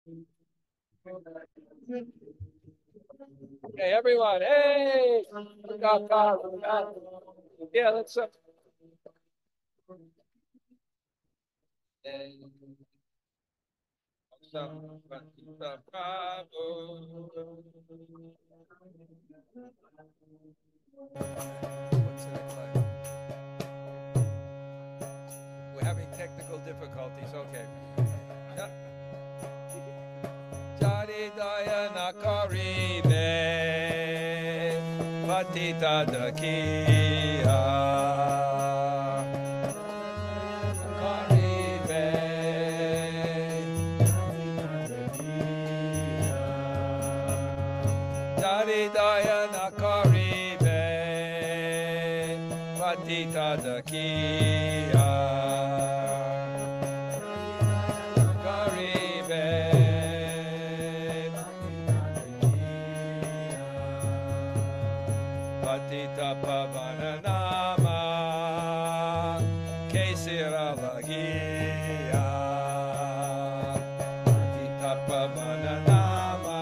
Hey, everyone. Hey. Yeah, let's we're having technical difficulties. Okay. Jari daya nakaribe patita dakiya karibe jari daya nakaribe patita dakiya Patita Pavananama Kesira Lagia Patita Pavananama.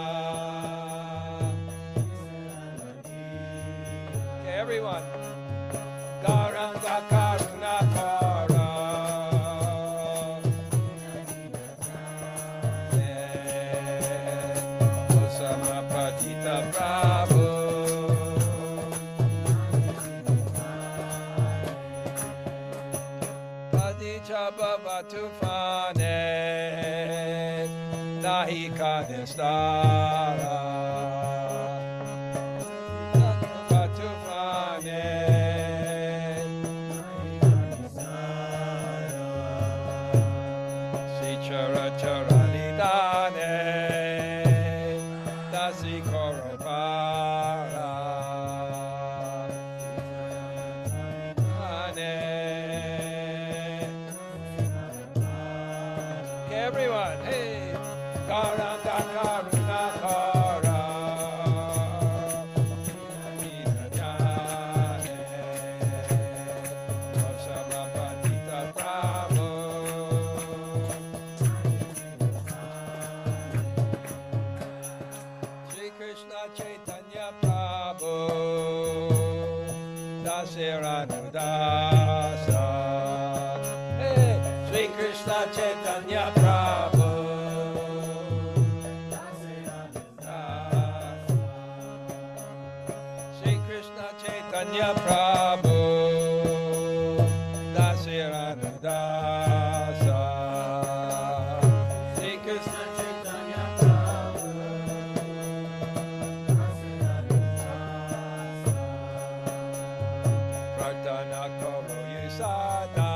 Okay, everyone. Garanga Karuna Kara Osama Patita Prabhu Batufane Nahi Kanistara Batufane Sichara Charani Dane Dasi Korobara Everyone, hey, Karanga Karuna Kara, Vinayane, Osama Patita Prabhu. Shri Krishna Chaitanya Prabhu, Dasiranudasa. Hey, Shri Krishna Chaitanya Prabhu. Shri Krishna Chaitanya Prabhu. Dasiranudasa. Shri Krishna Chaitanya Prabhu. Pradana Koro Yisada.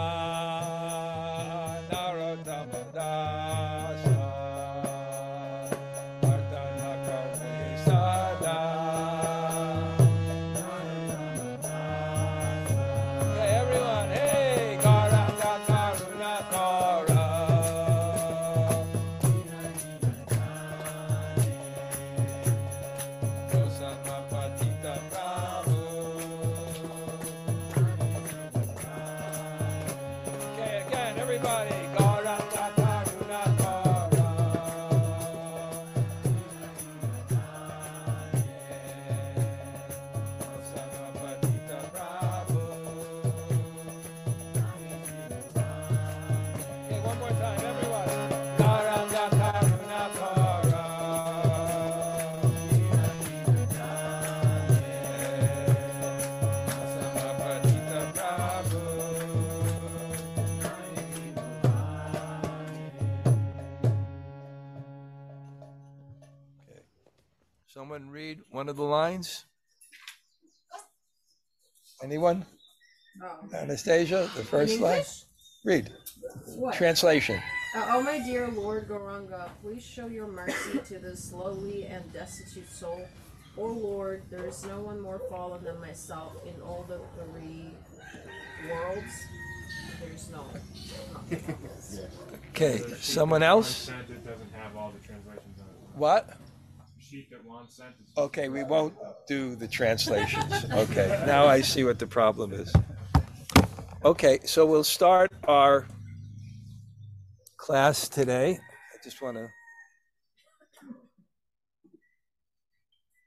Someone read one of the lines? Anyone? Anastasia, the first line? Read. What? Translation. Oh, my dear Lord Gauranga, please show your mercy to this lowly and destitute soul. Oh Lord, there is no one more fallen than myself in all the three worlds. There's no. Okay, someone else? It doesn't have all the translations on it. What? Sheet that Juan sent. Okay, we won't do the translations. Okay, now I see what the problem is. Okay, so we'll start our class today. I just want to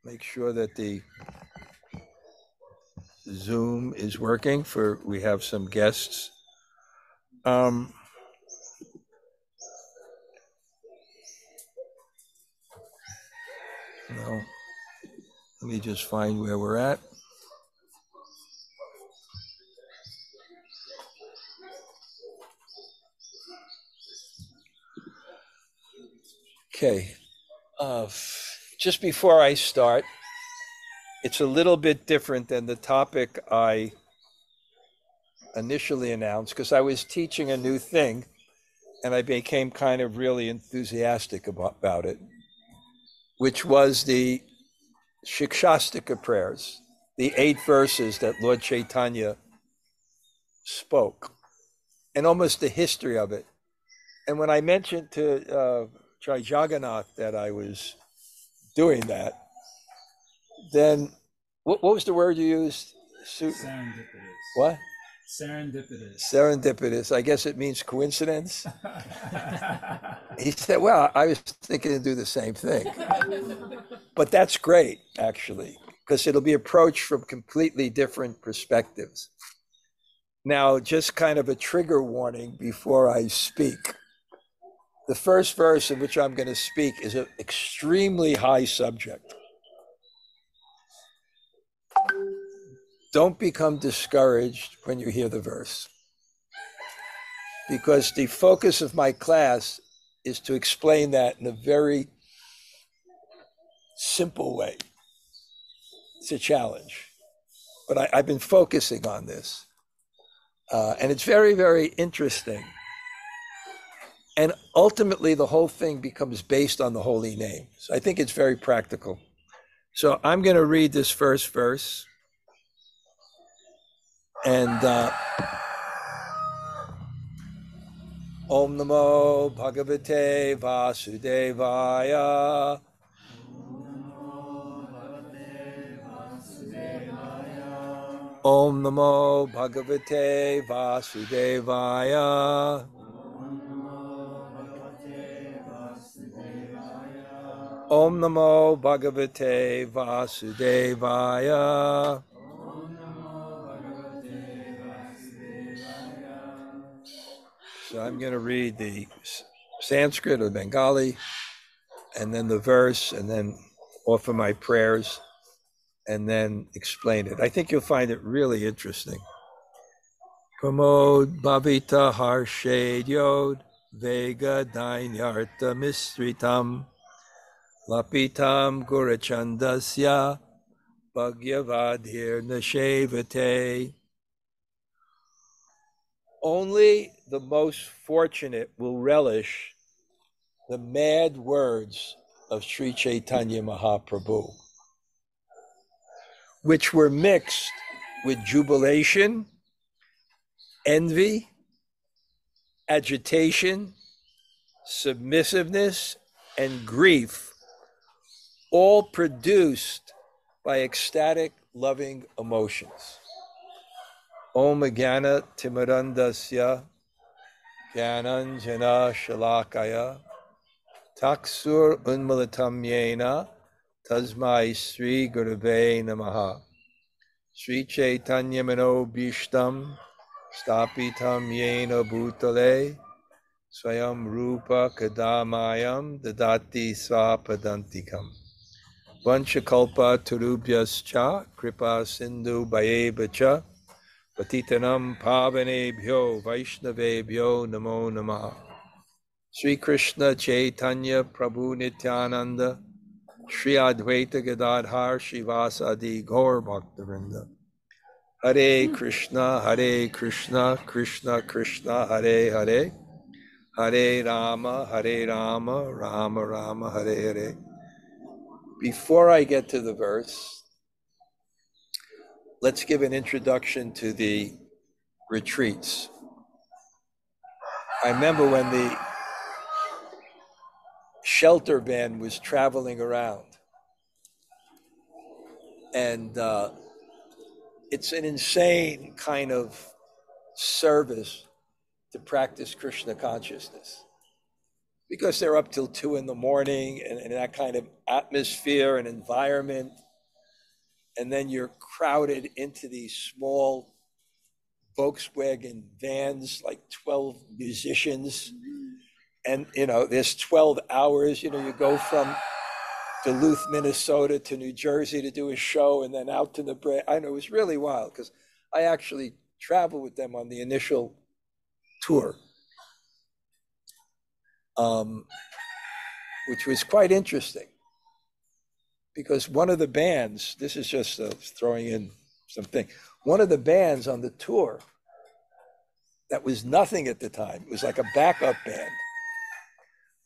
make sure that the Zoom is working we have some guests. Well, let me just find where we're at. Okay. Just before I start, it's a little bit different than the topic I initially announced because I was teaching a new thing and I became kind of really enthusiastic about it, which was the Shikshastika prayers, the 8 verses that Lord Chaitanya spoke, and almost the history of it. And when I mentioned to Jai Jagannath that I was doing that, then what was the word you used? Serendipitous. What? Serendipitous. Serendipitous. I guess it means coincidence. He said, well, I was thinking to do the same thing. But that's great, actually, because it'll be approached from completely different perspectives. Now, just kind of a trigger warning before I speak. The first verse in which I'm going to speak is an extremely high subject. Don't become discouraged when you hear the verse, because the focus of my class is to explain that in a very simple way. It's a challenge, but I've been focusing on this, and it's very, very interesting. And ultimately, the whole thing becomes based on the holy name. So I think it's very practical. So I'm going to read this first verse. And Om Namo Bhagavate Vasudevaya. Om Namo Bhagavate Vasudevaya. Om Namo Bhagavate Vasudevaya. So I'm going to read the Sanskrit or Bengali, and then the verse, and then offer my prayers, and then explain it. I think you'll find it really interesting. Pramod Bhavita Harshad Yod Vega Dainyarta Mistritam Lapitam Gurachandasya Bhagyavadhir Nashevate. Only the most fortunate will relish the mad words of Sri Chaitanya Mahaprabhu, which were mixed with jubilation, envy, agitation, submissiveness, and grief, all produced by ecstatic, loving emotions. Om Jnana Timirandasya Jnananjana Shalakaya Taksur Unmalatam Yena Tasmai Sri Gurave Namaha. Sri Chaitanya Mano Bhishtam Stapitam Yena Bhutale Swayam Rupa Kadamayam Dadati Swapadantikam. Vanchakalpa Turubhyascha Kripa Sindhu Bhayevacha Patitanam Pavanebhyo Vaishnavebhyo Namo Namaha. Sri Krishna Chaitanya Prabhu Nityananda Sri Advaita Gadadhar Shivasadi Gaur Bhaktivinoda. Hare Krishna, Krishna Krishna, Hare Hare, Hare Rama, Rama Rama, Hare Hare. Before I get to the verse, let's give an introduction to the retreats. I remember when the shelter van was traveling around, and it's an insane kind of service to practice Krishna consciousness. because they're up till 2 in the morning and that kind of atmosphere and environment. And then you're crowded into these small Volkswagen vans, like 12 musicians. And, there's 12 hours, you go from Duluth, Minnesota to New Jersey to do a show and then out to the I know it was really wild because I actually traveled with them on the initial tour, which was quite interesting because one of the bands, this is just throwing in something, one of the bands on the tour that was nothing at the time, it was like a backup band,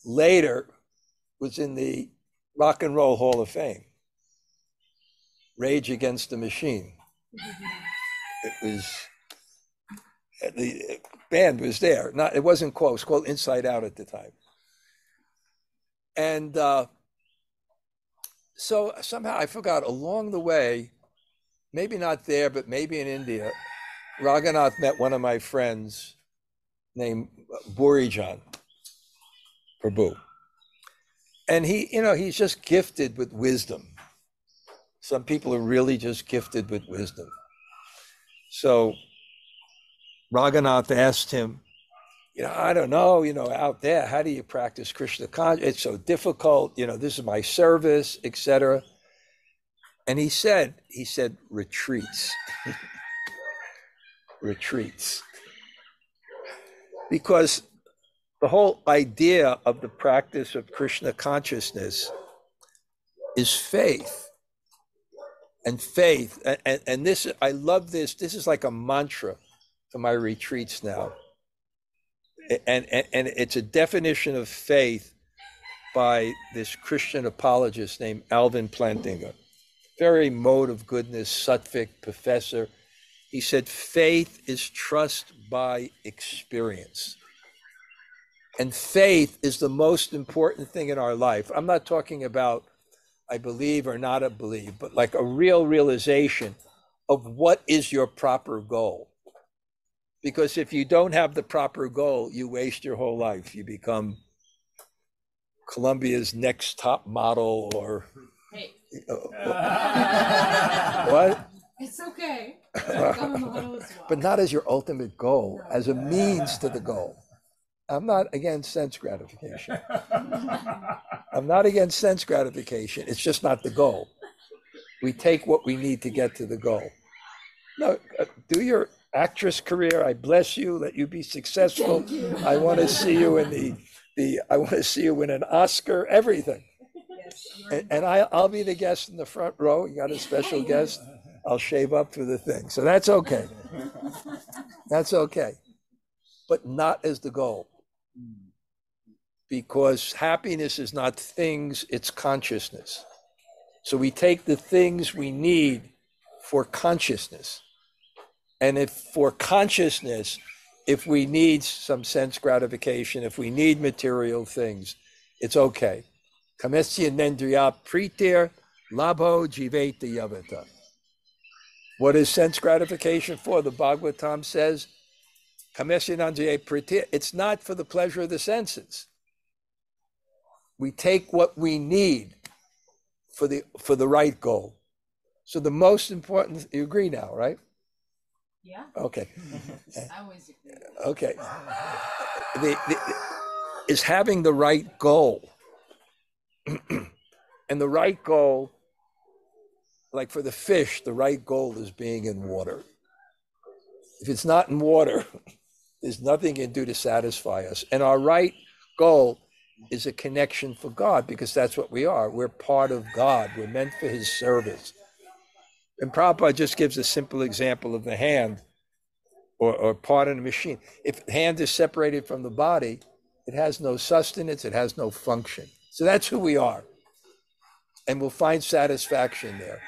later was in the Rock and Roll Hall of Fame. Rage Against the Machine. It was, the band was there. It wasn't close, called Inside Out at the time. And so somehow I forgot along the way, maybe not there, but maybe in India, Raghunath met one of my friends named Burijan Prabhu. And he's just gifted with wisdom. Some people are really just gifted with wisdom. So Raghunath asked him, I don't know, out there, how do you practice Krishna-katha? It's so difficult, this is my service, etc. And he said, retreats. Retreats. Because the whole idea of the practice of Krishna consciousness is faith. And faith, and this, I love this. This is like a mantra for my retreats now. And it's a definition of faith by this Christian apologist named Alvin Plantinga. Very mode of goodness, Sattvic professor. He said, faith is trust by experience. And faith is the most important thing in our life. I'm not talking about I believe or not a believe, but like a real realization of what is your proper goal. Because if you don't have the proper goal, you waste your whole life. You become Colombia's next top model or... Hey. What? It's okay. Become a model as well. But not as your ultimate goal, as a means to the goal. I'm not against sense gratification. I'm not against sense gratification. It's just not the goal. We take what we need to get to the goal. No, do your actress career. I bless you. Let you be successful. I want to see you in I want to see you win an Oscar. Everything. And I'll be the guest in the front row. You got a special guest. I'll shave up through the thing. So that's okay. That's okay. But not as the goal. Because happiness is not things, it's consciousness. So we take the things we need for consciousness. And if for consciousness, if we need some sense gratification, if we need material things, it's okay. Kamesya nendriya pritir labho jiveta yavata. What is sense gratification for? The Bhagavatam says, Kamesya nendriya pritir, it's not for the pleasure of the senses. We take what we need for the right goal. So the most important, you agree now, right? Yeah. Okay. I always agree. Okay. Is having the right goal. And the right goal, like for the fish, the right goal is being in water. If it's not in water, there's nothing you can do to satisfy us. And our right goal is a connection for God, because that's what we are. We're part of God. We're meant for his service. And Prabhupada just gives a simple example of the hand or part of the machine. If the hand is separated from the body, it has no sustenance, it has no function. So that's who we are. And we'll find satisfaction there.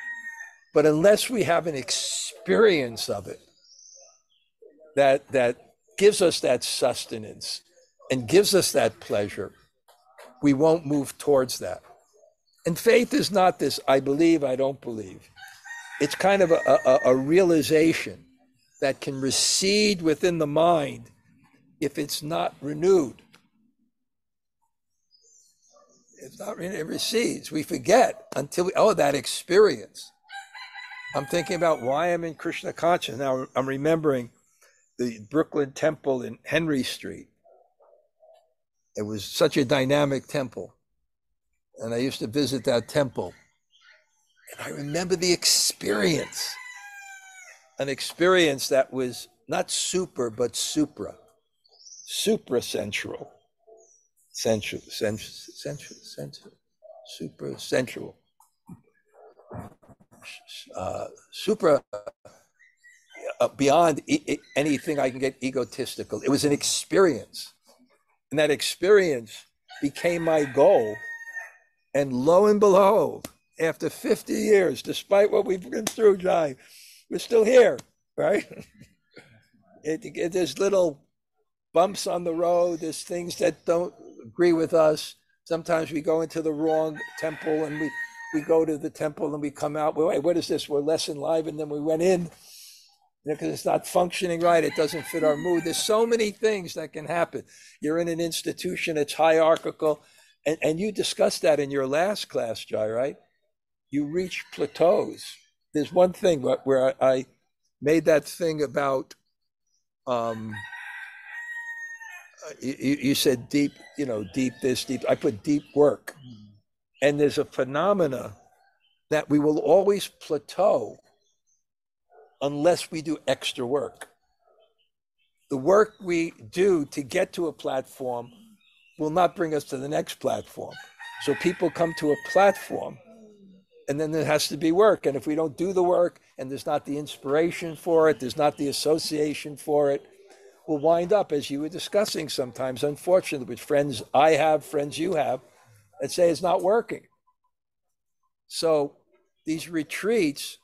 But unless we have an experience of it that gives us that sustenance and gives us that pleasure, we won't move towards that. And faith is not this, I believe, I don't believe. It's kind of a realization that can recede within the mind if it's not renewed. It's not, it recedes. We forget until that experience. I'm thinking about why I'm in Krishna consciousness. Now I'm remembering the Brooklyn Temple in Henry Street. It was such a dynamic temple. And I used to visit that temple. And I remember the experience. An experience that was not super, but supra. Supra-sensual. Sensual, super sensual. Supra, beyond anything I can get egotistical. It was an experience. And that experience became my goal. And lo and behold, after 50 years, despite what we've been through, Jai, we're still here, right? There's little bumps on the road. There's things that don't agree with us. Sometimes we go into the wrong temple and we go to the temple and we come out. Wait, what is this? We're less enlivened than we went in because it's not functioning right. It doesn't fit our mood. There's so many things that can happen. You're in an institution, it's hierarchical. And you discussed that in your last class, Jai, right? You reach plateaus. There's one thing where I made that thing about, you said deep, deep this, deep. I put deep work. And there's a phenomena that we will always plateau unless we do extra work. The work we do to get to a platform will not bring us to the next platform. So people come to a platform and then there has to be work. And if we don't do the work and there's not the inspiration for it, there's not the association for it, we'll wind up, as you were discussing sometimes, unfortunately, with friends I have, friends you have, that say it's not working. So these retreats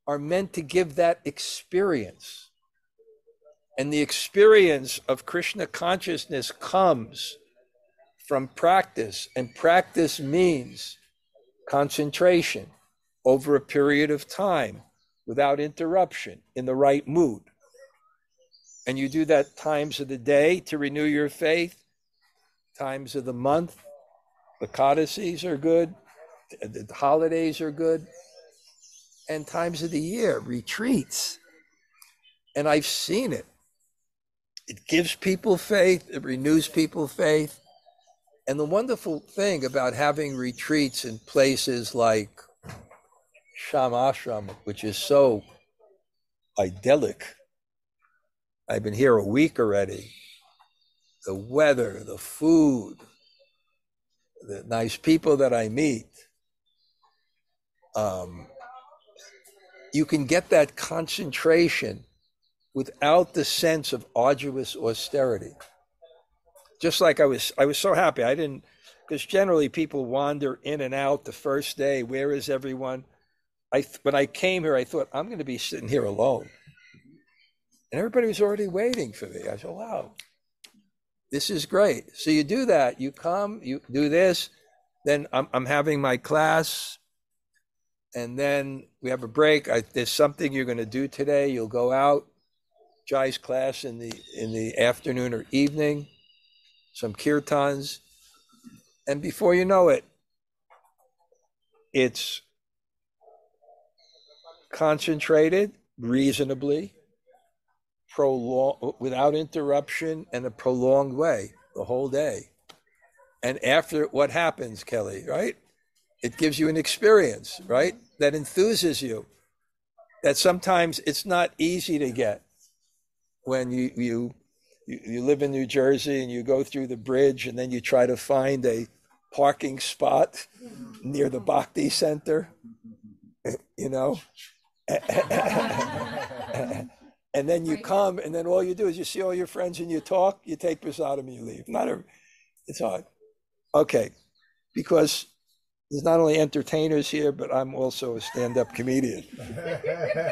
are meant to give that experience. And the experience of Krishna consciousness comes from practice, and practice means concentration over a period of time without interruption in the right mood. And you do that times of the day to renew your faith, times of the month. The Ekadasis are good, the holidays are good, and times of the year, retreats. And I've seen it. It gives people faith, it renews people's faith. And the wonderful thing about having retreats in places like Shyam Ashram, which is so idyllic. I've been here a week already. The weather, the food, the nice people that I meet. You can get that concentration without the sense of arduous austerity. Just like I was so happy. I didn't, because generally people wander in and out the first day. Where is everyone? When I came here, I thought, I'm going to be sitting here alone. And everybody was already waiting for me. I said, wow, this is great. So you do that. You come, you do this. Then I'm having my class. And then we have a break. There's something you're going to do today. You'll go out. Jai's class in the afternoon or evening. Some kirtans, and before you know it, it's concentrated, reasonably, without interruption, and a prolonged way, the whole day. And after, what happens, Kelly, right? It gives you an experience, right? That enthuses you, that sometimes it's not easy to get when you live in New Jersey and you go through the bridge and then you try to find a parking spot near the Bhakti Center, And then you come and then all you do is you see all your friends and you talk, you take prasadam and you leave. It's hard. Okay, because there's not only entertainers here, but I'm also a stand-up comedian.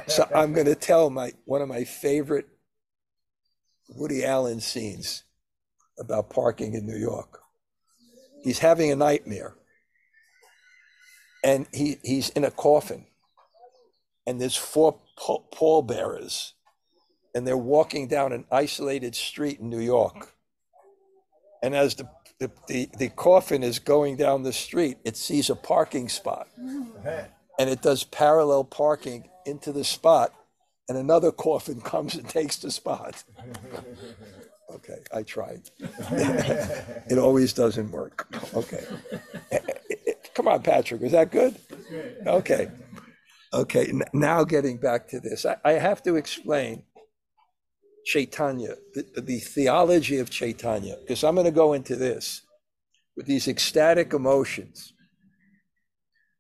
So I'm going to tell one of my favorite Woody Allen scenes about parking in New York. He's having a nightmare. And he's in a coffin. And there's 4 pallbearers. And they're walking down an isolated street in New York. And as the the coffin is going down the street, it sees a parking spot, and it does parallel parking into the spot, and another coffin comes and takes the spot. Okay, I tried. It always doesn't work. Okay. Come on, Patrick, is that good? Okay. Okay, now getting back to this. I have to explain Chaitanya, the theology of Chaitanya, because I'm going to go into this with these ecstatic emotions.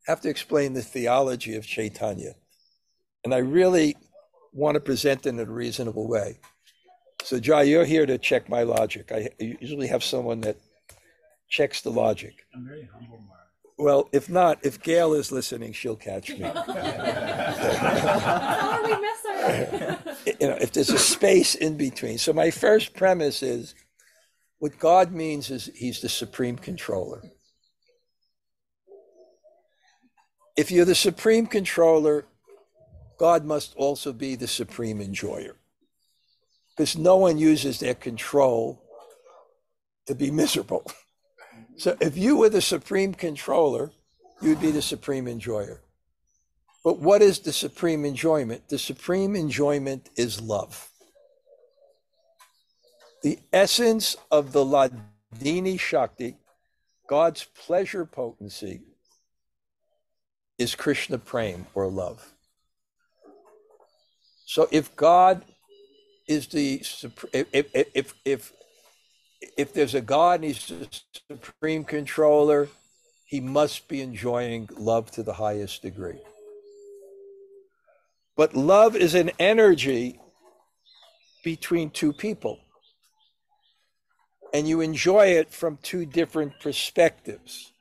I have to explain the theology of Chaitanya. And I really want to present it in a reasonable way. So, Jai, you're here to check my logic. I usually have someone that checks the logic. I'm very humble, Mark. Well, if not, if Gail is listening, she'll catch me. Tell her we miss her. If there's a space in between. So my first premise is, what God means is he's the supreme controller. If you're the supreme controller, God must also be the supreme enjoyer. Because no one uses their control to be miserable. So if you were the supreme controller, you'd be the supreme enjoyer. But what is the supreme enjoyment? The supreme enjoyment is love. The essence of the Hladini Shakti, God's pleasure potency, is Krishna Prem, or love. So if God is if there's a God and he's the supreme controller, he must be enjoying love to the highest degree. But love is an energy between two people. And you enjoy it from two different perspectives.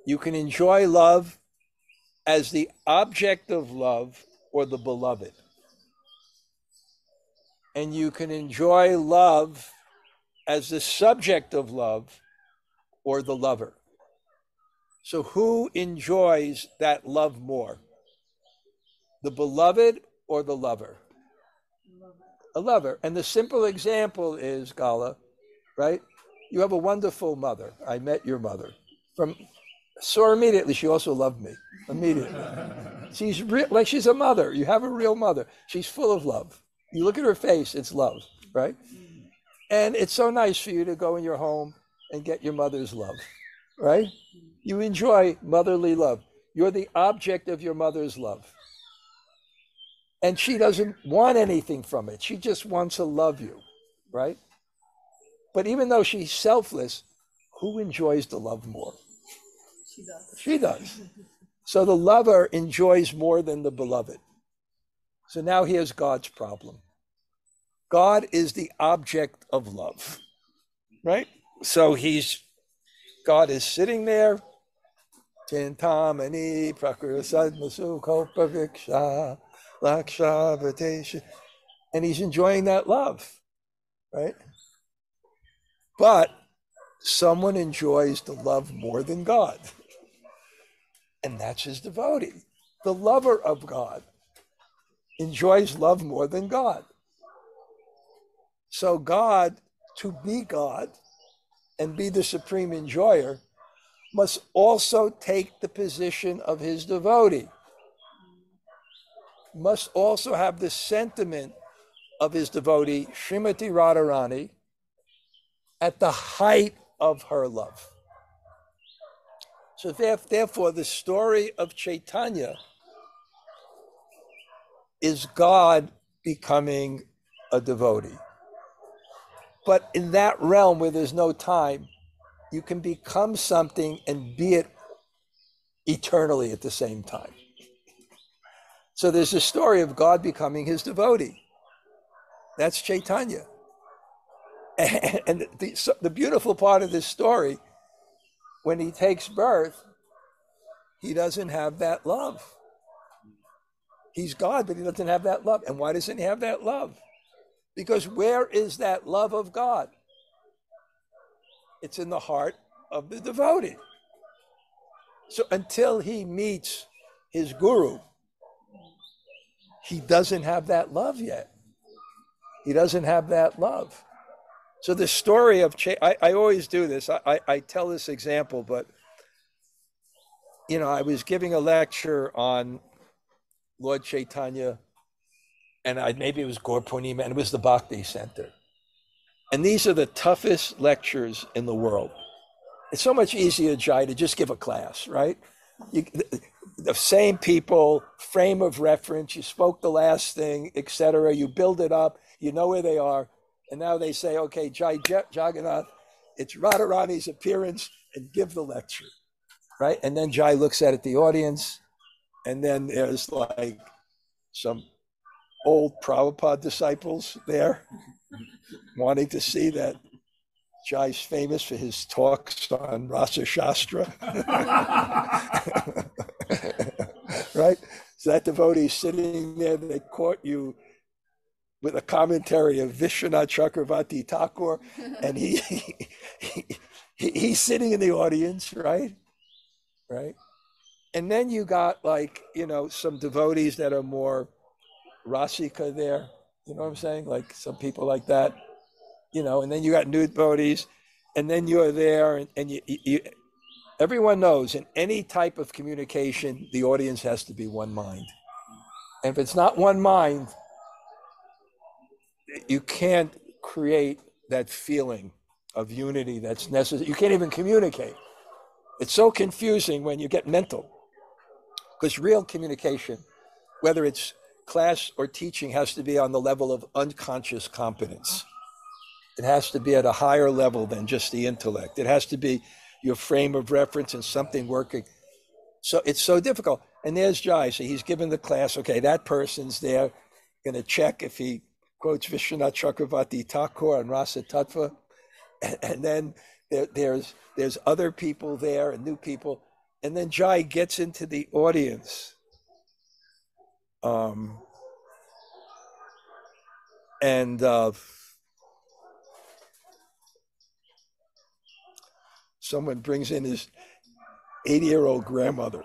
You can enjoy love as the object of love or the beloved. And you can enjoy love as the subject of love or the lover. So who enjoys that love more? The beloved or the lover? A lover. And the simple example is, Gala, right? You have a wonderful mother. I met your mother. Saw her immediately. She also loved me. Immediately. She's like she's a mother. You have a real mother. She's full of love. You look at her face, it's love, right? And it's so nice for you to go in your home and get your mother's love, right? You enjoy motherly love. You're the object of your mother's love. And she doesn't want anything from it. She just wants to love you, right? But even though she's selfless, who enjoys the love more? She does. She does. So the lover enjoys more than the beloved. So now here's God's problem. God is the object of love, right? So God is sitting there, Tintamani Prakrasad Kopaviksha Lakshavadesha, and he's enjoying that love, right? But someone enjoys the love more than God, and that's his devotee. The lover of God enjoys love more than God. So God, to be God and be the supreme enjoyer, must also take the position of his devotee. Must also have the sentiment of his devotee, Srimati Radharani, at the height of her love. So therefore, the story of Chaitanya is God becoming a devotee. But in that realm where there's no time, you can become something and be it eternally at the same time. So there's a story of God becoming his devotee. That's Chaitanya. And the beautiful part of this story, when he takes birth, he doesn't have that love. He's God, but he doesn't have that love. And why doesn't he have that love? Because where is that love of God? It's in the heart of the devotee. So until he meets his guru, he doesn't have that love yet. He doesn't have that love. So the story of, I always do this. I tell this example, but, I was giving a lecture on Lord Chaitanya, and maybe it was Gaur Purnima, and it was the Bhakti Center. And these are the toughest lectures in the world. It's so much easier, Jai, to just give a class, right? The same people, frame of reference, you spoke the last thing, etc. You build it up, you know where they are. And now they say, okay, Jai Jagannath, it's Radharani's appearance, and give the lecture, right? And then Jai looks at the audience, and then there's like some old Prabhupada disciples there wanting to see that Jai's famous for his talks on Rasa Shastra. Right? So that devotee sitting there, they caught you with a commentary of Vishwanath Chakravarti Thakur, and he's sitting in the audience, right? Right? And then you got like, some devotees that are more Rasika there, you know what I'm saying? Like some people like that, and then you got new devotees, and then you're there, and you everyone knows in any type of communication, the audience has to be one mind. And if it's not one mind, you can't create that feeling of unity that's necessary. You can't even communicate. It's so confusing when you get mental, because real communication, whether it's class or teaching, has to be on the level of unconscious competence. It has to be at a higher level than just the intellect. It has to be your frame of reference and something working. So it's so difficult. And there's Jai. So he's given the class, okay, that person's there, going to check if he quotes Vishwanath Chakravarti Thakur and Rasa Tattva. And then there's other people there and new people. And then Jai gets into the audience. Someone brings in his 80-year-old grandmother.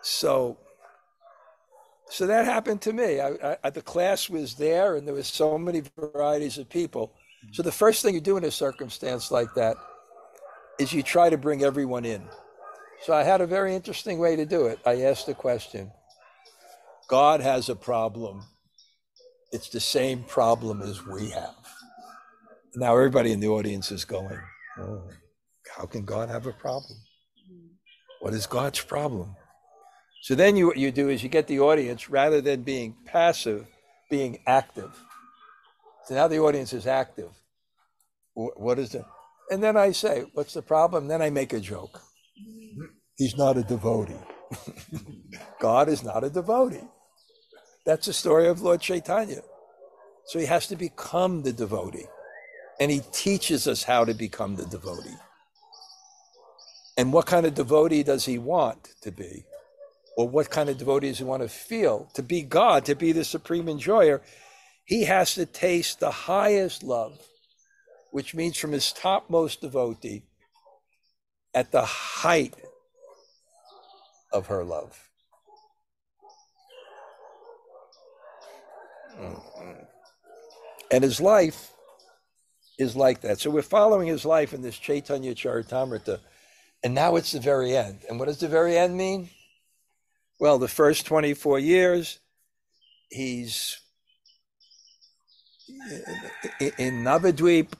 So that happened to me. The class was there, and there was so many varieties of people. So the first thing you do in a circumstance like that is you try to bring everyone in. So I had a very interesting way to do it. I asked the question, God has a problem. It's the same problem as we have. Now everybody in the audience is going, oh, how can God have a problem? What is God's problem? So then what you do is you get the audience, rather than being passive, being active. So now the audience is active. What is it? And then I say, what's the problem? Then I make a joke. He's not a devotee. God is not a devotee. That's the story of Lord Chaitanya. So he has to become the devotee. And he teaches us how to become the devotee. And what kind of devotee does he want to be? Or what kind of devotee does he want to feel? To be God, to be the supreme enjoyer, he has to taste the highest love, which means from his topmost devotee at the height of her love. And his life is like that. So we're following his life in this Chaitanya Charitamrita, and now it's the very end. And what does the very end mean? Well, the first 24 years, he's in Navadvip,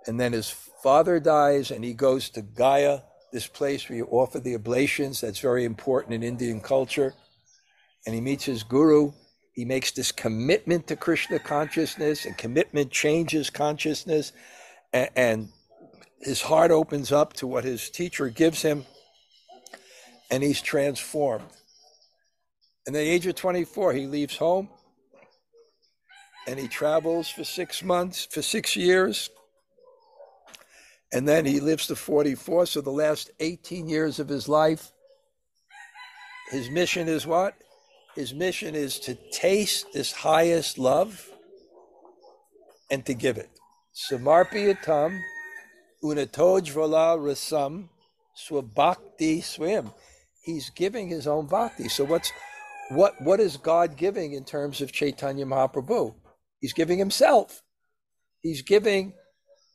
and then his father dies, and he goes to Gaya, this place where you offer the oblations. That's very important in Indian culture. And he meets his guru. He makes this commitment to Krishna consciousness, and commitment changes consciousness, and his heart opens up to what his teacher gives him, and he's transformed. And at the age of 24, he leaves home, and he travels for 6 years, and then he lives to 44. So the last 18 years of his life, his mission is what? His mission is to taste this highest love and to give it. Samarpiyatam unatojvala rasam swabhakti swim. He's giving his own bhakti. So what is God giving in terms of Chaitanya Mahaprabhu? He's giving himself. He's giving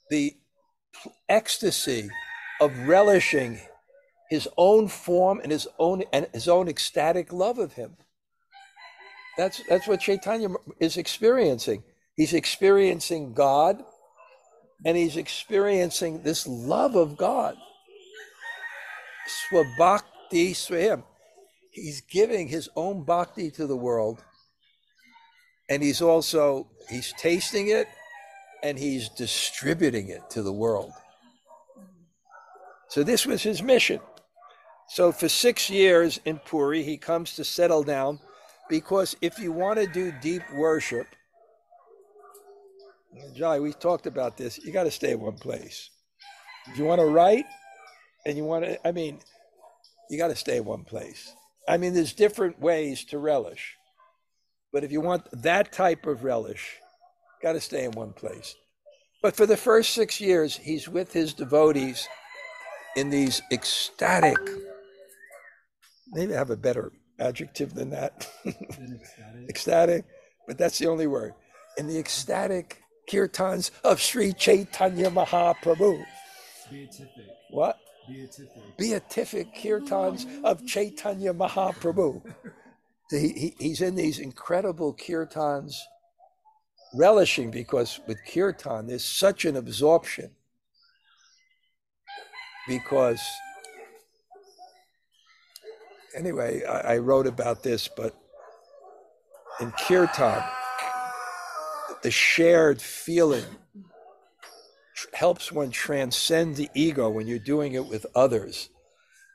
the ecstasy of relishing his own form and his own ecstatic love of him. That's what Chaitanya is experiencing. He's experiencing God, and he's experiencing this love of God. Swabhakti swayam. He's giving his own bhakti to the world, and he's tasting it, and he's distributing it to the world. So this was his mission. So for 6 years in Puri, he comes to settle down, because if you want to do deep worship, Jai, we talked about this, you got to stay in one place. If you want to write, and you got to stay in one place. There's different ways to relish, but if you want that type of relish, got to stay in one place. But for the first 6 years, he's with his devotees in these ecstatic, maybe I have a better adjective than that. Ecstatic, but that's the only word. In the ecstatic kirtans of Sri Chaitanya Mahaprabhu. Beatific. What? Beatific. Beatific kirtans of Chaitanya Mahaprabhu. He's in these incredible kirtans, relishing, because with kirtan, there's such an absorption. Because, anyway, I wrote about this, but in kirtan, the shared feeling helps one transcend the ego when you're doing it with others.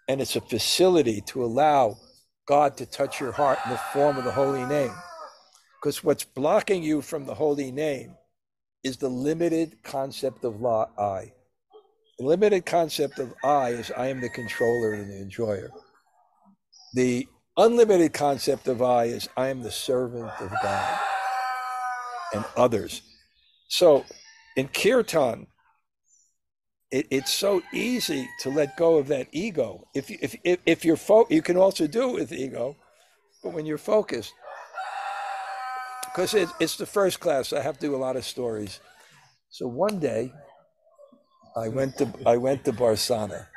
And it's a facility to allow God to touch your heart in the form of the holy name. Because what's blocking you from the holy name is the limited concept of I. The limited concept of I is I am the controller and the enjoyer. The unlimited concept of I is I am the servant of God and others. So in kirtan, it's so easy to let go of that ego. If you're you can also do it with ego, but when you're focused, because it's the first class, I have to do a lot of stories. So one day, I went to Barsana.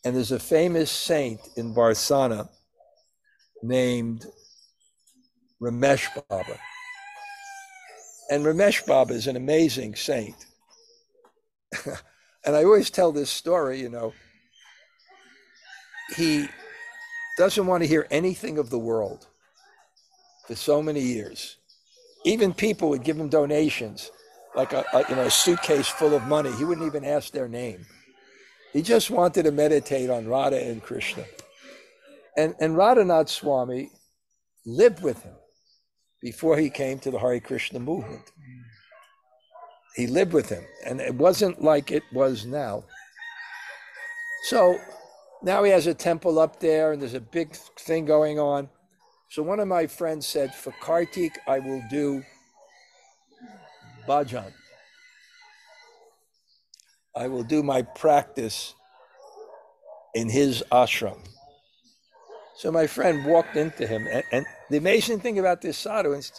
And there's a famous saint in Barsana named Ramesh Baba. And Ramesh Baba is an amazing saint. And I always tell this story, he doesn't want to hear anything of the world for so many years. Even people would give him donations, like a suitcase full of money. He wouldn't even ask their name. He just wanted to meditate on Radha and Krishna. And Radhanath Swami lived with him before he came to the Hare Krishna movement. He lived with him, and it wasn't like it was now. So now he has a temple up there, and there's a big thing going on. So one of my friends said, for Kartik, I will do bhajan. I will do my practice in his ashram. So my friend walked into him, and the amazing thing about this sadhu is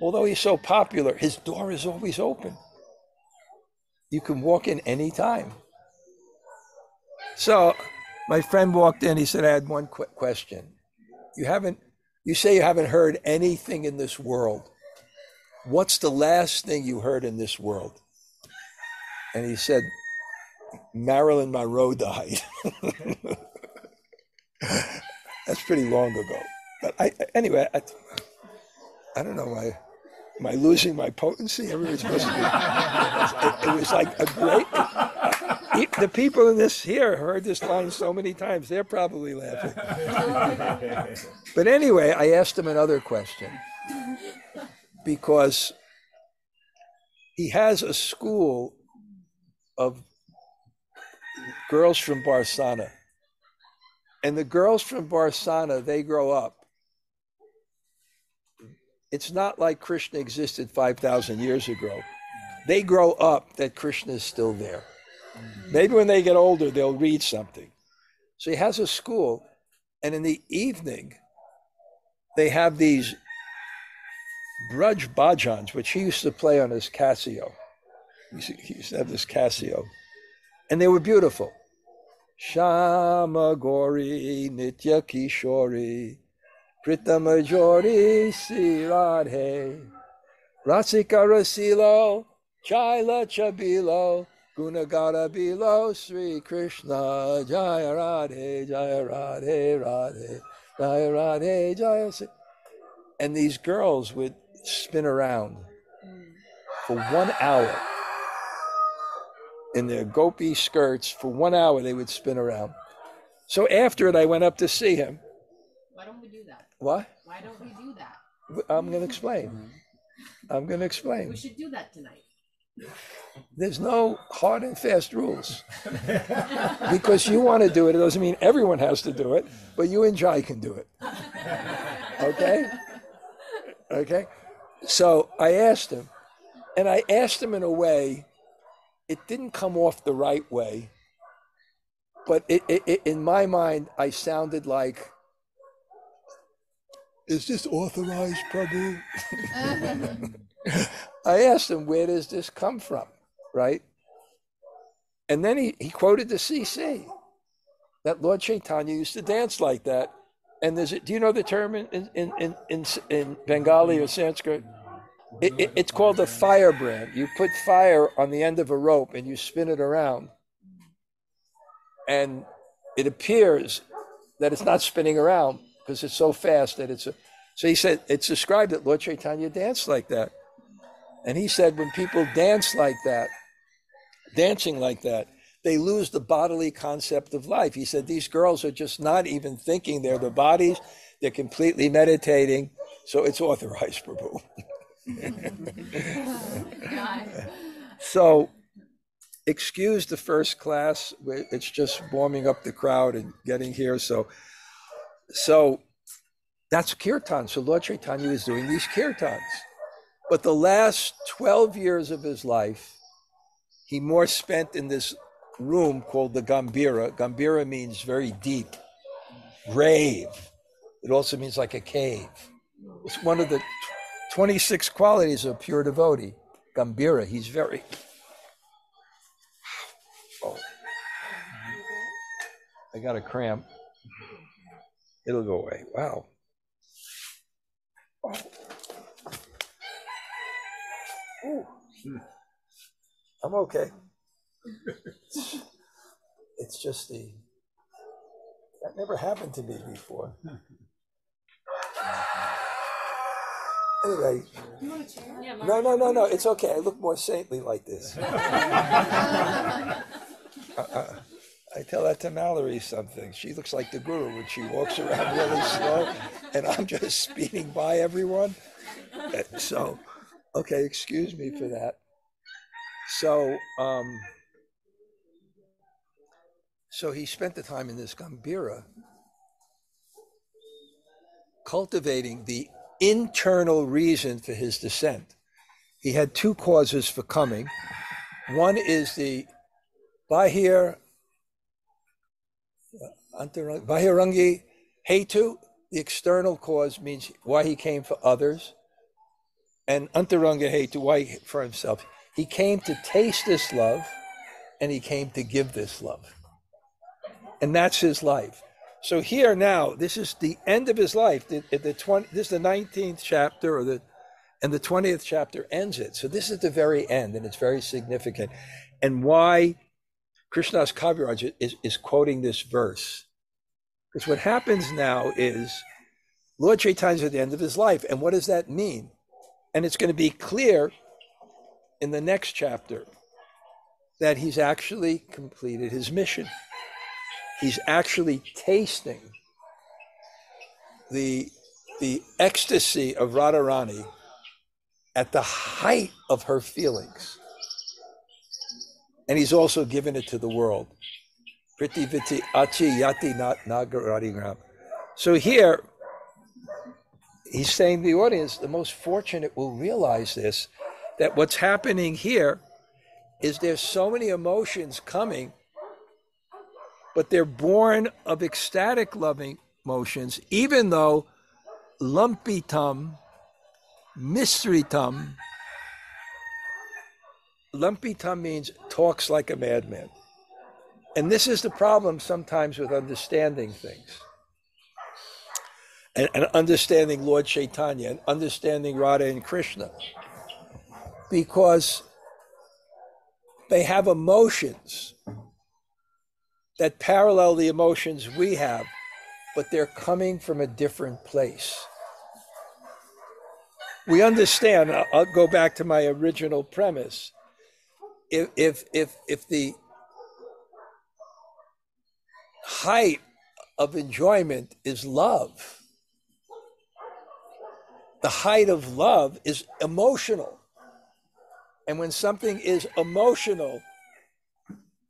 although he's so popular, his door is always open. You can walk in any time. So my friend walked in, he said, I had one quick question. You say you haven't heard anything in this world. What's the last thing you heard in this world? And he said, Marilyn Monroe died. That's pretty long ago. But anyway, I don't know, am I losing my potency? Everybody's supposed to be. It was like a great. The people in this here heard this line so many times, they're probably laughing. But anyway, I asked him another question, because he has a school of girls from Barsana. And the girls from Barsana, they grow up. It's not like Krishna existed 5,000 years ago. They grow up that Krishna is still there. Maybe when they get older, they'll read something. So he has a school, and in the evening, they have these Braj bhajans, which he used to play on his Casio. He used to have this Casio. And they were beautiful. Shama Gori Nitya Kishori Prita Majori Siradhe Rasika Rasilo Chaila Chabilo Gunagara Bilo Sri Krishna Jaya Radhe Jaya Radhe Radhe Jaya Radhe Jaya. And these girls would spin around for 1 hour. In their gopi skirts, for 1 hour they would spin around. So after it, I went up to see him. Why don't we do that? What? Why don't we do that? I'm going to explain. I'm going to explain. We should do that tonight. There's no hard and fast rules. Because you want to do it, it doesn't mean everyone has to do it, but you and Jai can do it. Okay? Okay? So I asked him, and I asked him in a way, it didn't come off the right way, but in my mind, I sounded like, is this authorized, Prabhu? I asked him, where does this come from, right? And then he quoted the CC, that Lord Chaitanya used to dance like that. And do you know the term in Bengali or Sanskrit? It's called a firebrand. You put fire on the end of a rope and you spin it around. And it appears that it's not spinning around because it's so fast that so he said, it's described that Lord Chaitanya danced like that. And he said, when people dance like that, dancing like that, they lose the bodily concept of life. He said, these girls are just not even thinking they're the bodies. They're completely meditating. So it's authorized, Prabhu. So excuse the first class. It's just warming up the crowd and getting here. So that's kirtan. So Lord Chaitanya is doing these kirtans. But the last 12 years of his life, he more spent in this room called the Gambira. Gambira means very deep, grave. It also means like a cave. It's one of the 26 qualities of pure devotee. Gambira, he's very... Oh. I got a cramp. It'll go away. Wow. Oh. Ooh. I'm okay. It's just that never happened to me before. Anyway, no, it's okay. I look more saintly like this. I tell that to Mallory something. She looks like the guru when she walks around really slow, and I'm just speeding by everyone. So, okay, excuse me for that. So he spent the time in this Gambira cultivating the internal reason for his descent. He had two causes for coming. One is the Bahirangi Hetu, the external cause means why he came for others, and Antaranga Hetu, why for himself. He came to taste this love, and he came to give this love. And that's his life. So here now, this is the end of his life. This is the 19th chapter, and the 20th chapter ends it. So this is the very end, and it's very significant. And why Krishna's Kaviraj is quoting this verse. Because what happens now is Lord Chaitanya's at the end of his life. And what does that mean? And it's going to be clear in the next chapter that he's actually completed his mission. He's actually tasting the ecstasy of Radharani at the height of her feelings. And he's also given it to the world. Priti viti achi yati nagaradigram. So here, he's saying to the audience, the most fortunate will realize this, that what's happening here is there's so many emotions coming, but they're born of ecstatic loving emotions, even though lumpitam Misritam. Lampitam means talks like a madman. And this is the problem sometimes with understanding things. And understanding Lord Chaitanya and understanding Radha and Krishna. Because they have emotions that parallel the emotions we have, but they're coming from a different place. We understand, I'll go back to my original premise. If the height of enjoyment is love, the height of love is emotional. And when something is emotional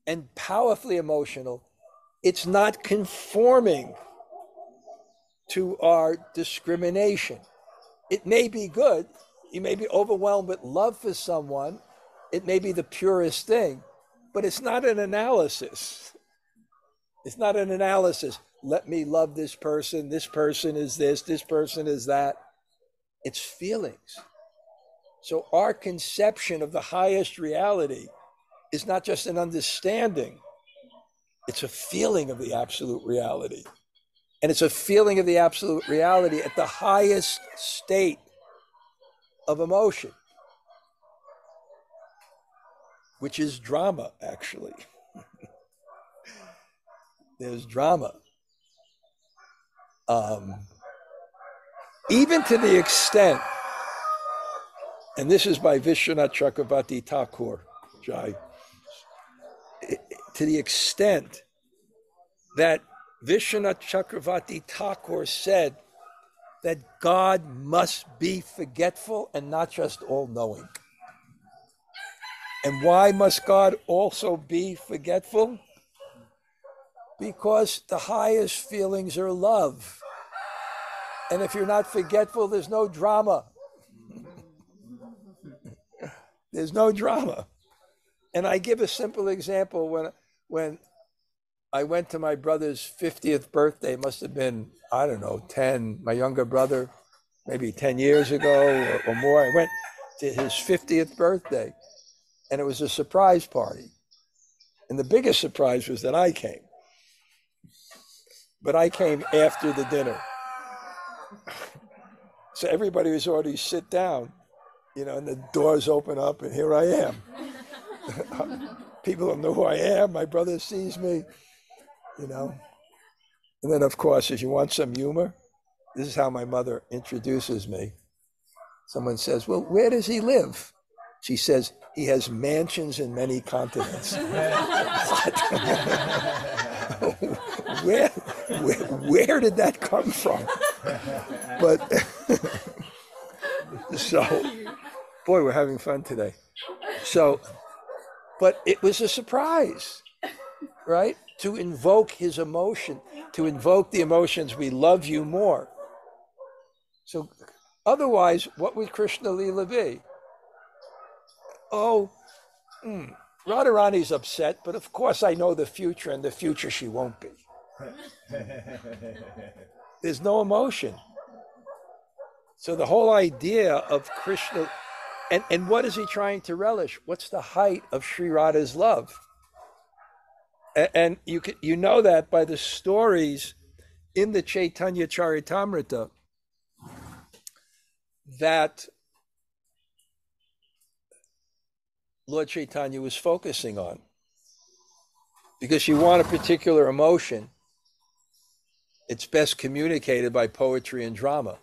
and powerfully emotional, it's not conforming to our discrimination. It may be good. You may be overwhelmed with love for someone. It may be the purest thing, but it's not an analysis. It's not an analysis. Let me love this person. This person is this person is that. It's feelings. So our conception of the highest reality is not just an understanding. It's a feeling of the absolute reality. And it's a feeling of the absolute reality at the highest state of emotion, which is drama, actually. There's drama. Even to the extent, and this is by Vishwanath Chakravarti Thakur, Jai, to the extent that Vishwanath Chakravarti Thakur said that God must be forgetful and not just all-knowing. And why must God also be forgetful? Because the highest feelings are love. And if you're not forgetful, there's no drama. There's no drama. And I give a simple example. When I went to my brother's 50th birthday, it must have been, I don't know, 10, my younger brother, maybe 10 years ago or more. I went to his 50th birthday, and it was a surprise party. And the biggest surprise was that I came. But I came after the dinner. So everybody was already sit down, and the doors open up, and here I am. People don't know who I am. My brother sees me, And then, of course, if you want some humor, this is how my mother introduces me. Someone says, well, where does he live? She says, he has mansions in many continents. Where did that come from? But so, boy, we're having fun today. So, but it was a surprise, right? To invoke his emotion, to invoke the emotions, we love you more. So otherwise, what would Krishna Leela be? Radharani's upset, but of course I know the future, and the future she won't be. There's no emotion. So the whole idea of Krishna, and what is he trying to relish? What's the height of Sri Radha's love? And you know that by the stories in the Chaitanya Charitamrita that Lord Chaitanya was focusing on. Because you want a particular emotion, it's best communicated by poetry and drama.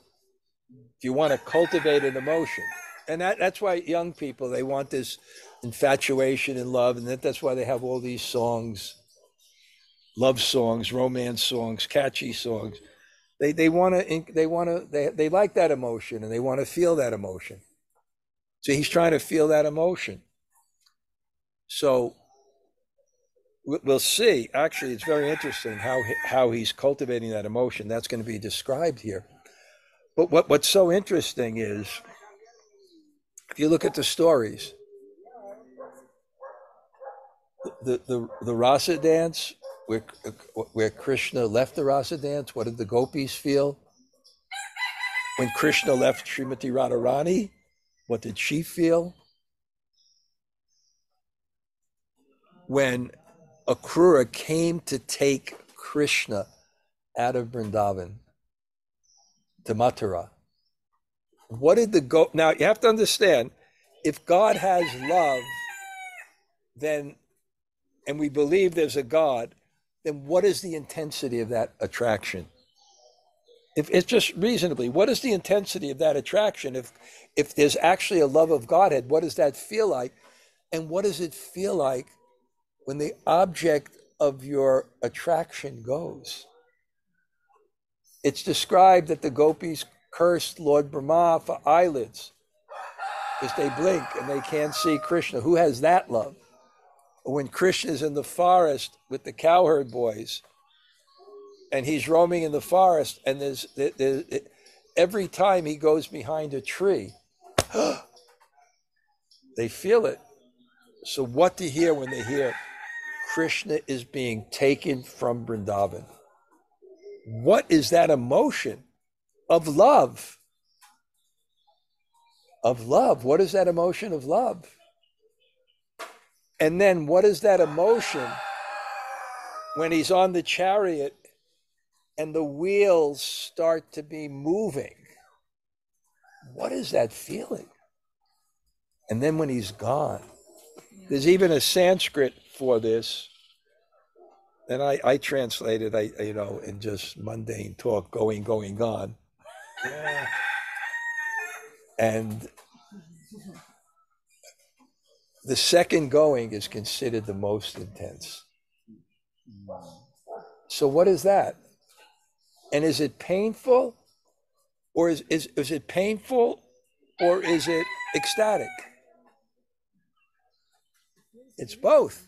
If you want to cultivate an emotion, and that's why young people, they want this infatuation and love, and that's why they have all these songs, love songs, romance songs, catchy songs. They like that emotion, and they want to feel that emotion. So he's trying to feel that emotion. So we'll see. Actually, it's very interesting how he's cultivating that emotion. That's going to be described here. But what's so interesting is, if you look at the stories, the rasa dance, where Krishna left the rasa dance, what did the gopis feel? When Krishna left Srimati Radharani, what did she feel? When Akrura came to take Krishna out of Vrindavan to Mathura, what did now you have to understand, if God has love, then, and we believe there's a God, then what is the intensity of that attraction? If it's just reasonably, what is the intensity of that attraction? If there's actually a love of Godhead, what does that feel like? And what does it feel like when the object of your attraction goes? It's described that the gopis cursed Lord Brahma for eyelids because they blink and they can't see Krishna. Who has that love? When Krishna is in the forest with the cowherd boys and he's roaming in the forest, and there's every time he goes behind a tree, they feel it. So what to hear when they hear Krishna is being taken from Vrindavan? What is that emotion of love? Of love. What is that emotion of love? And then what is that emotion when he's on the chariot and the wheels start to be moving? What is that feeling? And then when he's gone, there's even a Sanskrit for this. And I translate it, in just mundane talk, going, gone. Yeah. And the second going is considered the most intense. So what is that? And is it painful? Or is it painful, or is it ecstatic? It's both.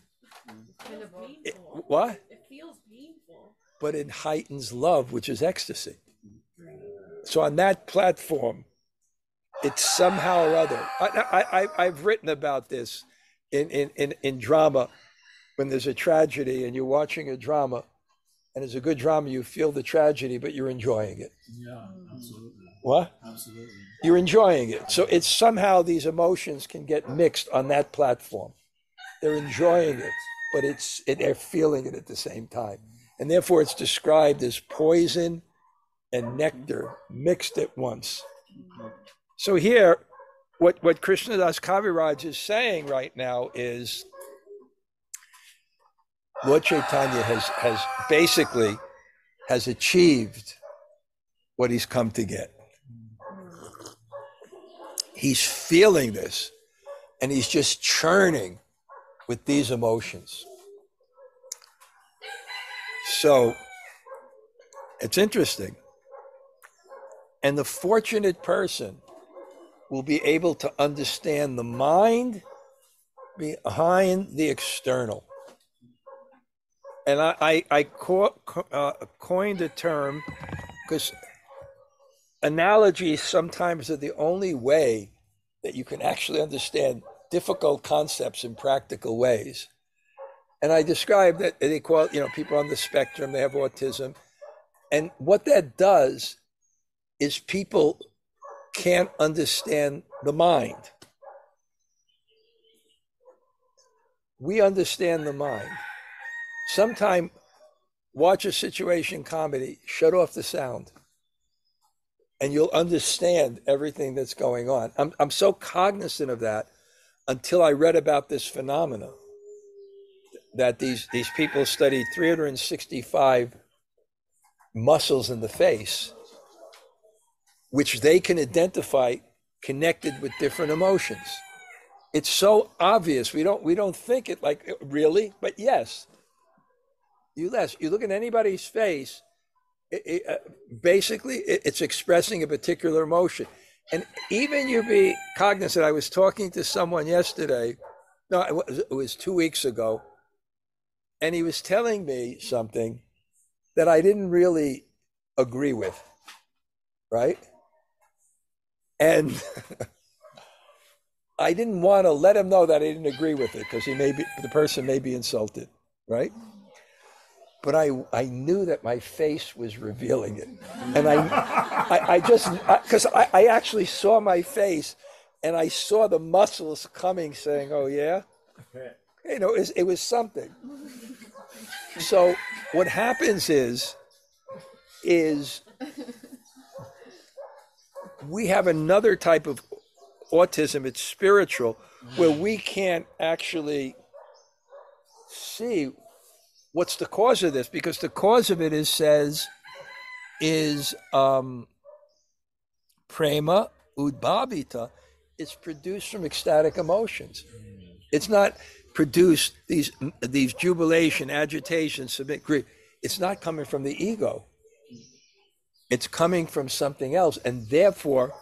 What? It feels painful. But it heightens love, which is ecstasy. So on that platform, it's somehow or other. I've written about this in drama. When there's a tragedy and you're watching a drama, and it's a good drama, you feel the tragedy, but you're enjoying it. Yeah, absolutely. What? Absolutely. You're enjoying it. So it's somehow these emotions can get mixed on that platform. They're enjoying it, but they're feeling it at the same time. And therefore it's described as poison and nectar mixed at once. So here, what Krishnadas Kaviraj is saying right now is Lord Chaitanya has basically achieved what he's come to get. He's feeling this, and he's just churning with these emotions. So it's interesting. And the fortunate person will be able to understand the mind behind the external. And I coined a term because analogies sometimes are the only way that you can actually understand difficult concepts in practical ways. And I described that they call it, people on the spectrum, they have autism. And what that does is people can't understand the mind. We understand the mind. Sometime watch a situation comedy, shut off the sound, and you'll understand everything that's going on. I'm so cognizant of that until I read about this phenomena, that these people studied 365 muscles in the face, which they can identify connected with different emotions. It's so obvious. We don't think it like, really? But yes. You look at anybody's face, basically it's expressing a particular emotion. And even you be cognizant, I was talking to someone yesterday, no, it was 2 weeks ago, and he was telling me something that I didn't really agree with, right? And I didn't want to let him know that I didn't agree with it because the person may be insulted, right? but I knew that my face was revealing it. And I just, because I actually saw my face and I saw the muscles coming saying, oh yeah? You know, it was something. So what happens is we have another type of autism, it's spiritual, where we can't actually see what's the cause of this, because the cause of it is prema udbhavita. It's produced from ecstatic emotions. It's not produced these jubilation, agitation, submit, grief. It's not coming from the ego. It's coming from something else, and therefore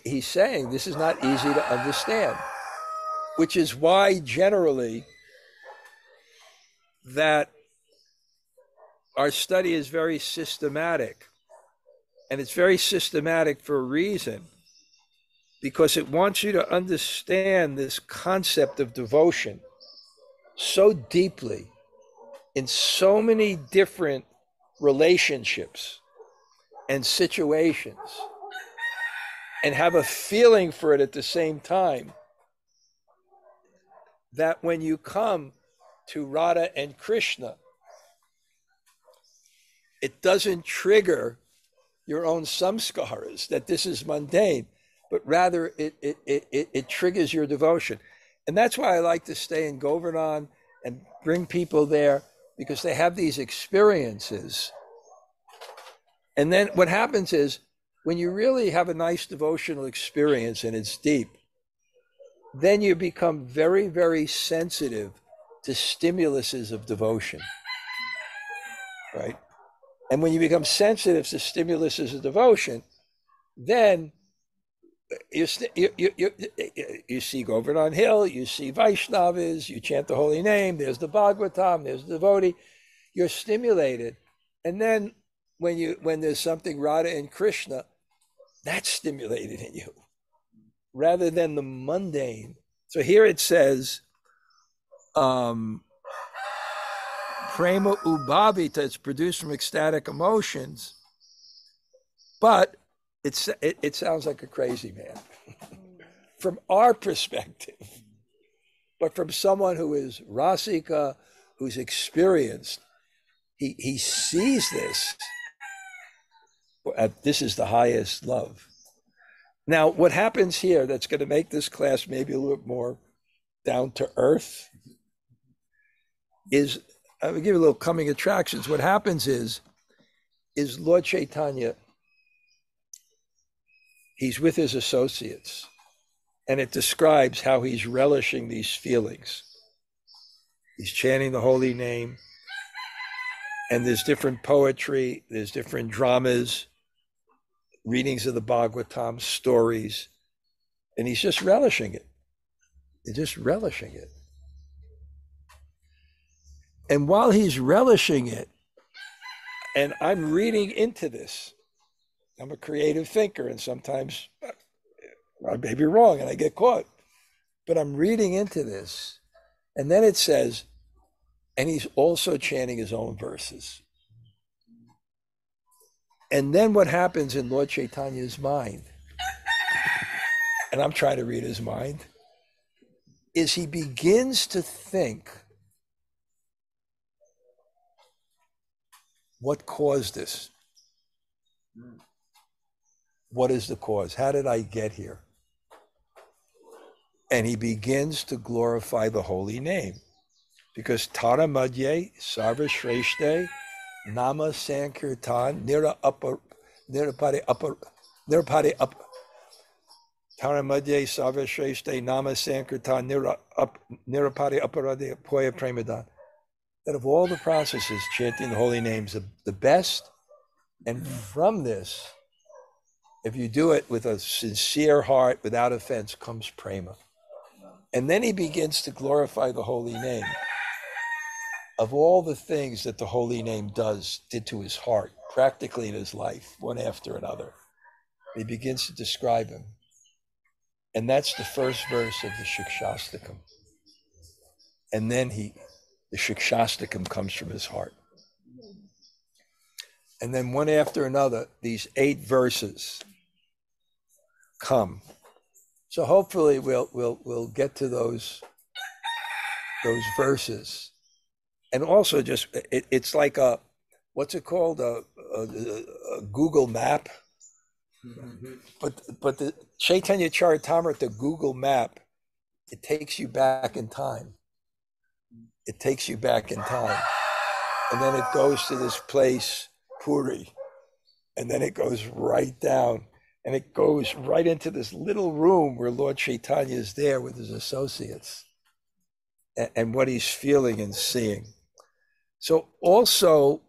he's saying this is not easy to understand, which is why generally that our study is very systematic. And it's very systematic for a reason, because it wants you to understand this concept of devotion so deeply in so many different relationships and situations, and have a feeling for it at the same time, that when you come to Radha and Krishna, it doesn't trigger your own samskaras, that this is mundane, but rather it triggers your devotion. And that's why I like to stay in Govardhan and bring people there, because they have these experiences. And then what happens is, when you really have a nice devotional experience and it's deep, then you become very, very sensitive to stimuluses of devotion, right? And when you become sensitive to stimuluses of devotion, then you see Govardhan Hill, you see Vaishnavas, you chant the holy name, there's the Bhagavatam, there's the devotee, you're stimulated. And then when there's something Radha and Krishna, that's stimulated in you, rather than the mundane. So here it says, prema ubhavita, it's produced from ecstatic emotions, but it sounds like a crazy man from our perspective. But from someone who is rasika, who's experienced, he sees this. This is the highest love. Now, what happens here that's going to make this class maybe a little bit more down to earth is, I will give you a little coming attractions. What happens is Lord Chaitanya, he's with his associates, and it describes how he's relishing these feelings. He's chanting the holy name, and there's different poetry, there's different dramas, readings of the Bhagavatam, stories, and he's just relishing it. He's just relishing it. And while he's relishing it, and I'm reading into this, I'm a creative thinker, and sometimes I may be wrong and I get caught, but I'm reading into this. And then it says, and he's also chanting his own verses. And then what happens in Lord Chaitanya's mind, and I'm trying to read his mind, is he begins to think, what caused this? What is the cause? How did I get here? And he begins to glorify the holy name, because Tara Madhye Sarva Shreshte Nama Sankirtan Nirapari Tara Madhye Sarva Shreshte Nama Sankirtan Nirapari Aparade Poya Premadan. That of all the processes, chanting the holy names, the best, and from this, if you do it with a sincere heart, without offense, comes prema. And then he begins to glorify the holy name. Of all the things that the holy name did to his heart, practically in his life, one after another, he begins to describe him. And that's the first verse of the Shikshastakam. And then The Shikshastakam comes from his heart. And then one after another, these 8 verses come. So hopefully we'll get to those verses. And also just, it's like a, what's it called? A Google map. But the Chaitanya Charitamrita, the Google map, it takes you back in time. It takes you back in time. And then it goes to this place, Puri. And then it goes right down. And it goes right into this little room where Lord Chaitanya is there with his associates and what he's feeling and seeing. So also,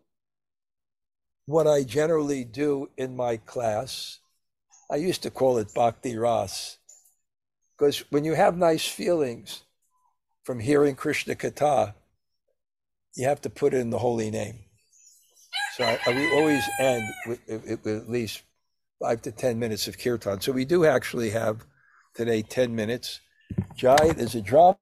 what I generally do in my class, I used to call it Bhakti Ras, because when you have nice feelings from hearing Krishna-katha, you have to put in the holy name. So we always end with at least 5 to 10 minutes of kirtan. So we do actually have today 10 minutes. Jai, there's a drop.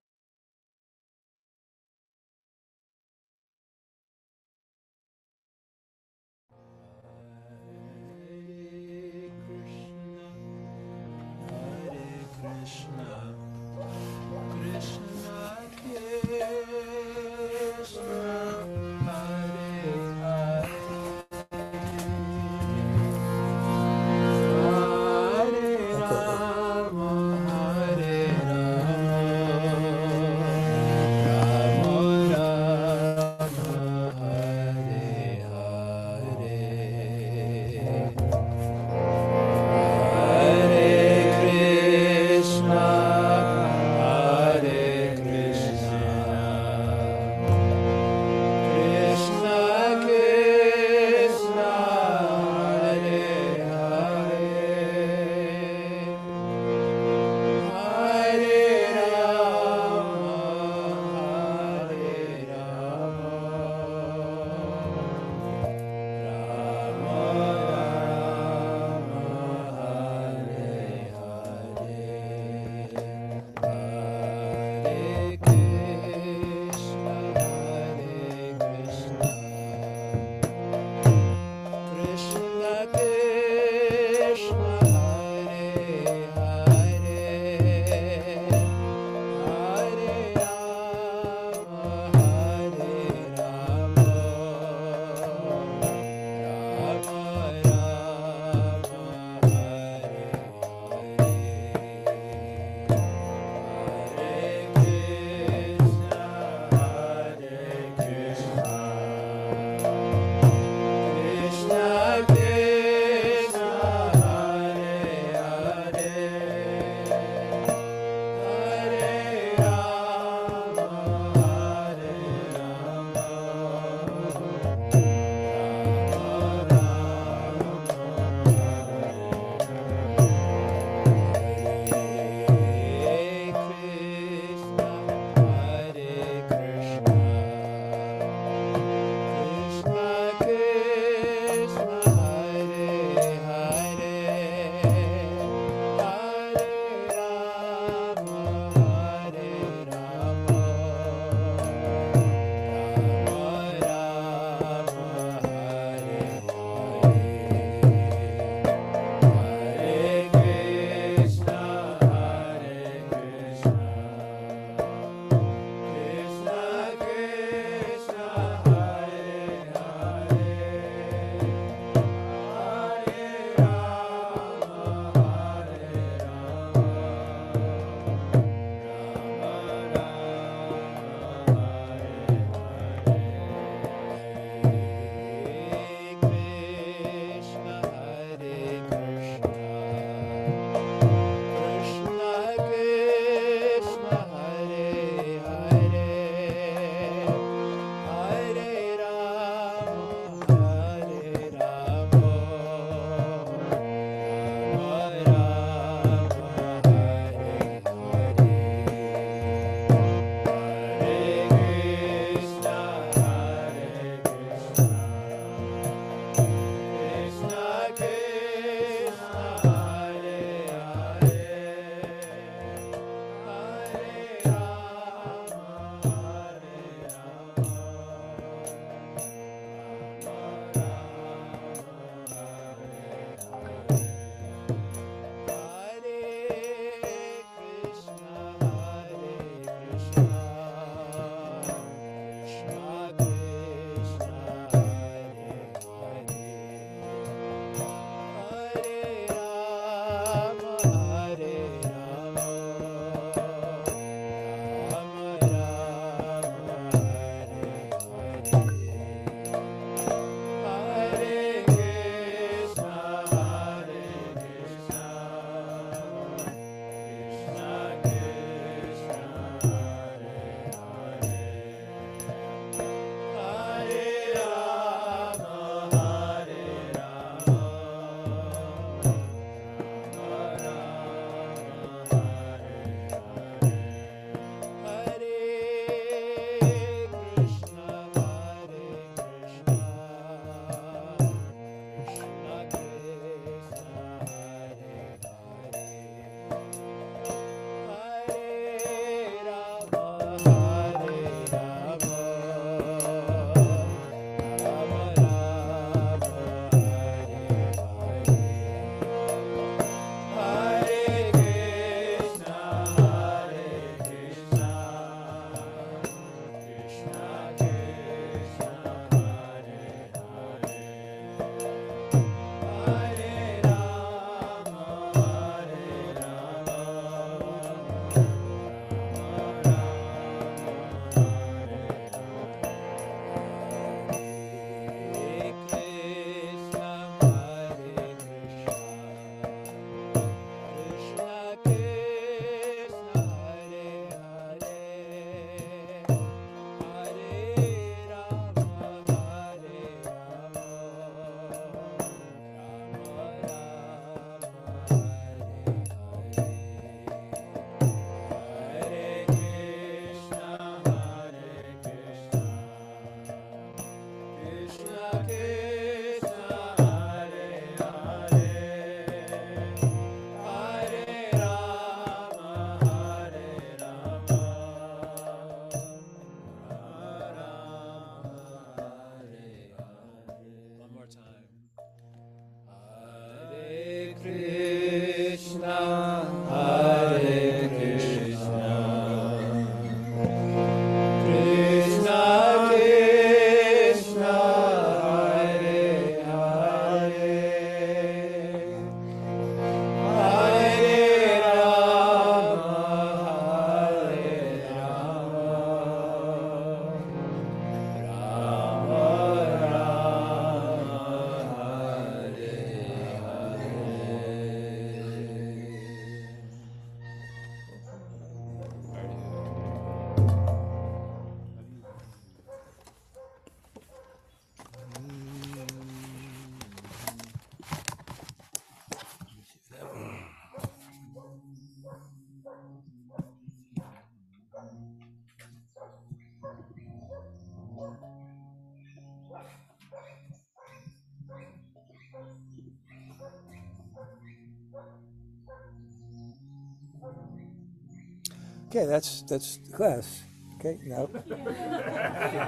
Okay, that's the class. Okay, now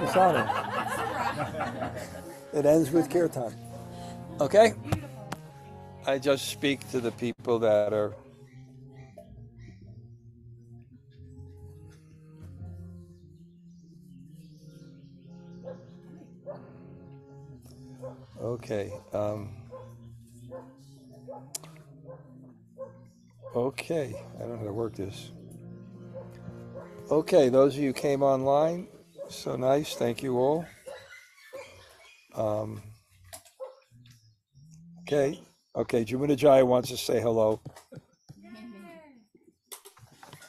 it's on it. It ends with kirtan. Okay? I just speak to the people that are okay. Okay, I don't know how to work this. Okay, those of you who came online, so nice. Thank you all. Okay, Jamuna Jaya wants to say hello.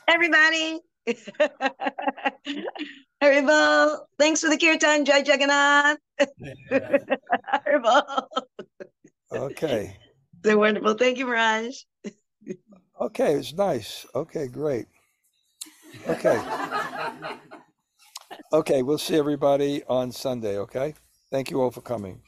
Everybody. Haribol. Thanks for the kirtan, Jai Jagannath. Haribol. Okay. They're wonderful. Thank you, Mirage. Okay, it's nice. Okay, great. Okay. Okay, we'll see everybody on Sunday, okay? Thank you all for coming.